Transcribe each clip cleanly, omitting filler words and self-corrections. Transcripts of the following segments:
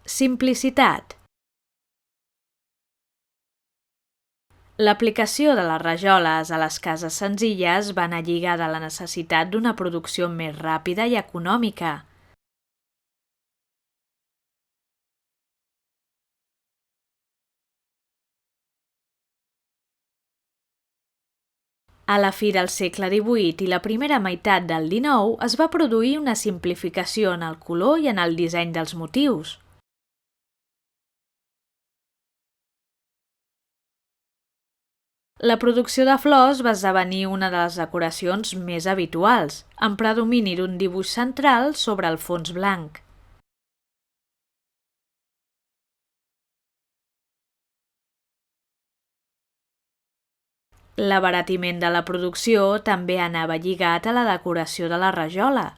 Simplicitat. L'aplicació de les rajoles a les cases senzilles va anar lligada a la necessitat d'una producció més ràpida i econòmica. A la fi del segle XVIII i la primera meitat del XIX es va produir una simplificació en el color i en el disseny dels motius. La producció de flors va esdevenir una de les decoracions més habituals, amb predomini d'un dibuix central sobre el fons blanc. L'abaratiment de la producció també anava lligat a la decoració de la rajola.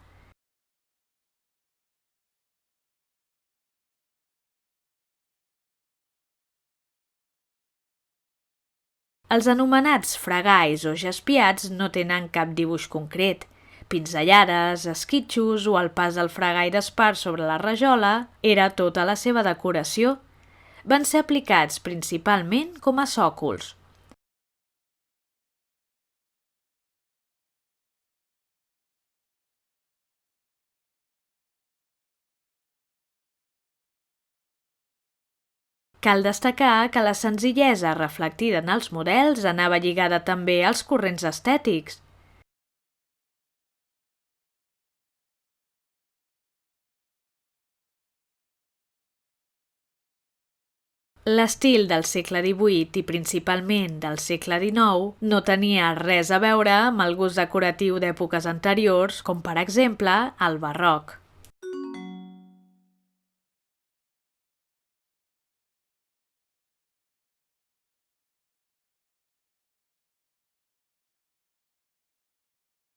Els anomenats fregall o jaspiats no tenen cap dibuix concret. Pinzellades, esquitxos o el pas del fregall d'espart sobre la rajola era tota la seva decoració. Van ser aplicats principalment com a sòcols. Cal destacar que la senzillesa reflectida en els models anava lligada també als corrents estètics. L'estil del segle XVIII i principalment del segle XIX no tenia res a veure amb el gust decoratiu d'èpoques anteriors, com per exemple el barroc.